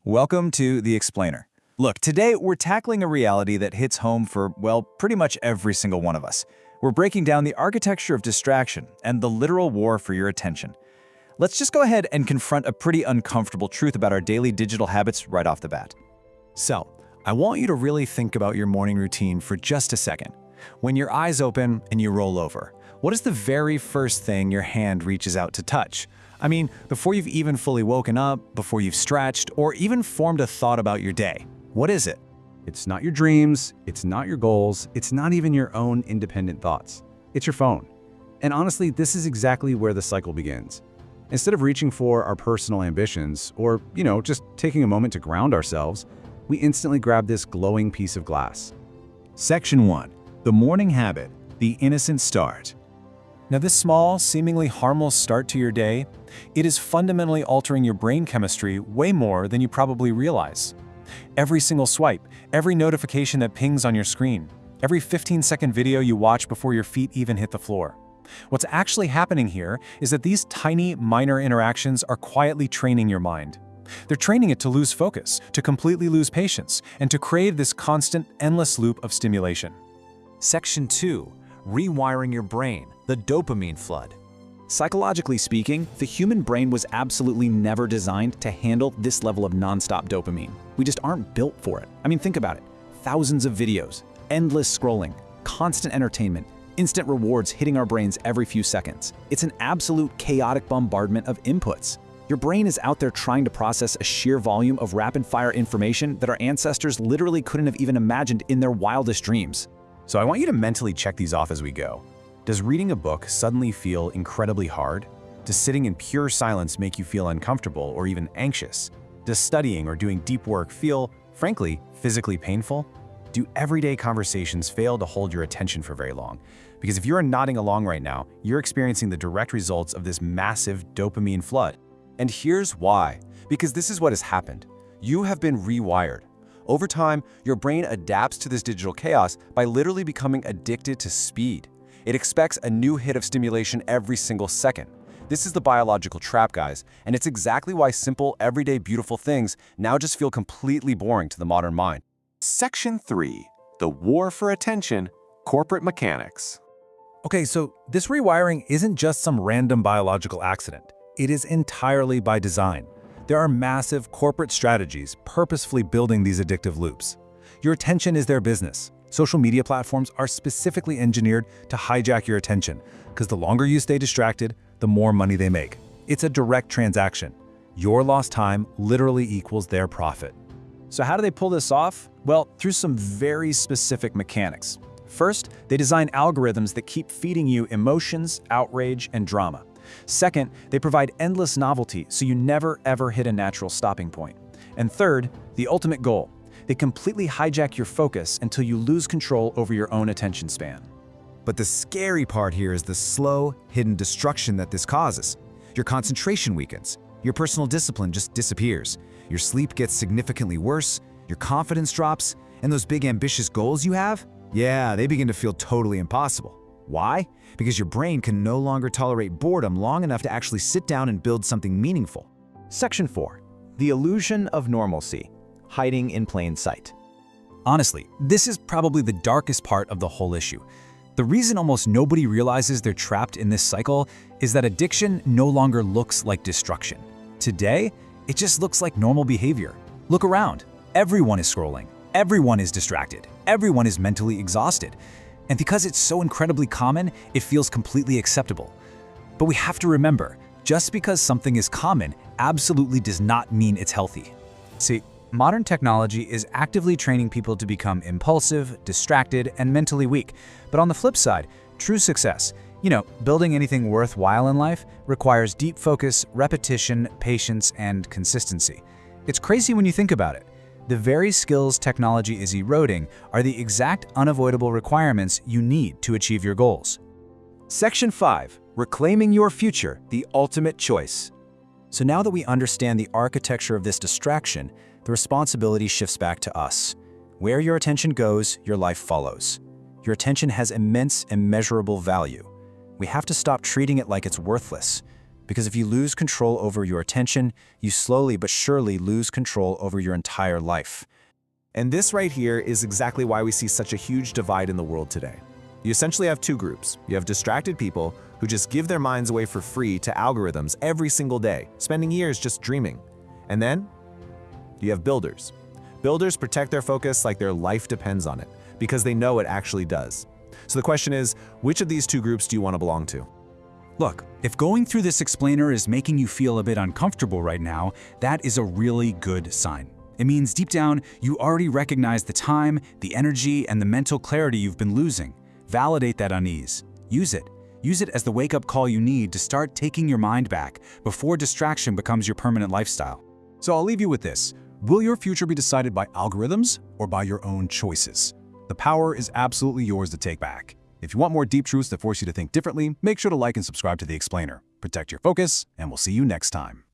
Welcome to The Explainer. Look, today we're tackling a reality that hits home for, well, pretty much every single one of us. We're breaking down the architecture of distraction and the literal war for your attention. Let's just go ahead and confront a pretty uncomfortable truth about our daily digital habits right off the bat. So, I want you to really think about your morning routine for just a second. When your eyes open and you roll over, what is the very first thing your hand reaches out to touch? I mean, before you've even fully woken up, before you've stretched, or even formed a thought about your day. What is it? It's not your dreams, it's not your goals, it's not even your own independent thoughts. It's your phone. And honestly, this is exactly where the cycle begins. Instead of reaching for our personal ambitions, or, just taking a moment to ground ourselves, we instantly grab this glowing piece of glass. Section 1. The Morning Habit, the Innocent Start. Now, this small, seemingly harmless start to your day, it is fundamentally altering your brain chemistry way more than you probably realize. Every single swipe, every notification that pings on your screen, every 15-second video you watch before your feet even hit the floor. What's actually happening here is that these tiny, minor interactions are quietly training your mind. They're training it to lose focus, to completely lose patience, and to crave this constant, endless loop of stimulation. Section 2. Rewiring your brain, the dopamine flood. Psychologically speaking, the human brain was absolutely never designed to handle this level of nonstop dopamine. We just aren't built for it. I mean, think about it. Thousands of videos, endless scrolling, constant entertainment, instant rewards hitting our brains every few seconds. It's an absolute chaotic bombardment of inputs. Your brain is out there trying to process a sheer volume of rapid-fire information that our ancestors literally couldn't have even imagined in their wildest dreams. So I want you to mentally check these off as we go. Does reading a book suddenly feel incredibly hard? Does sitting in pure silence make you feel uncomfortable or even anxious? Does studying or doing deep work feel, frankly, physically painful? Do everyday conversations fail to hold your attention for very long? Because if you're nodding along right now, you're experiencing the direct results of this massive dopamine flood. And here's why. Because this is what has happened. You have been rewired. Over time, your brain adapts to this digital chaos by literally becoming addicted to speed. It expects a new hit of stimulation every single second. This is the biological trap, guys, and it's exactly why simple, everyday, beautiful things now just feel completely boring to the modern mind. Section 3. The War for Attention, Corporate Mechanics. Okay, so this rewiring isn't just some random biological accident. It is entirely by design. There are massive corporate strategies purposefully building these addictive loops. Your attention is their business. Social media platforms are specifically engineered to hijack your attention, because the longer you stay distracted, the more money they make. It's a direct transaction. Your lost time literally equals their profit. So how do they pull this off? Well, through some very specific mechanics. First, they design algorithms that keep feeding you emotions, outrage, and drama. Second, they provide endless novelty so you never ever hit a natural stopping point. And third, the ultimate goal. They completely hijack your focus until you lose control over your own attention span. But the scary part here is the slow, hidden destruction that this causes. Your concentration weakens, your personal discipline just disappears, your sleep gets significantly worse, your confidence drops, and those big ambitious goals you have, yeah, they begin to feel totally impossible. Why? Because your brain can no longer tolerate boredom long enough to actually sit down and build something meaningful. Section 4. The illusion of normalcy, hiding in plain sight. Honestly, this is probably the darkest part of the whole issue. The reason almost nobody realizes they're trapped in this cycle is that addiction no longer looks like destruction. Today, it just looks like normal behavior. Look around. Everyone is scrolling. Everyone is distracted. Everyone is mentally exhausted. And because it's so incredibly common, it feels completely acceptable. But we have to remember, just because something is common absolutely does not mean it's healthy. See, modern technology is actively training people to become impulsive, distracted, and mentally weak. But on the flip side, true success, building anything worthwhile in life requires deep focus, repetition, patience, and consistency. It's crazy when you think about it. The very skills technology is eroding are the exact unavoidable requirements you need to achieve your goals. Section 5. Reclaiming your future, the ultimate choice. So now that we understand the architecture of this distraction, the responsibility shifts back to us. Where your attention goes, your life follows. Your attention has immense, immeasurable value. We have to stop treating it like it's worthless. Because if you lose control over your attention, you slowly but surely lose control over your entire life. And this right here is exactly why we see such a huge divide in the world today. You essentially have two groups. You have distracted people who just give their minds away for free to algorithms every single day, spending years just dreaming. And then you have builders. Builders protect their focus like their life depends on it, because they know it actually does. So the question is, which of these two groups do you want to belong to? Look, if going through this explainer is making you feel a bit uncomfortable right now, that is a really good sign. It means deep down, you already recognize the time, the energy, and the mental clarity you've been losing. Validate that unease. Use it. Use it as the wake-up call you need to start taking your mind back before distraction becomes your permanent lifestyle. So I'll leave you with this. Will your future be decided by algorithms or by your own choices? The power is absolutely yours to take back. If you want more deep truths that force you to think differently, make sure to like and subscribe to The Explainer. Protect your focus, and we'll see you next time.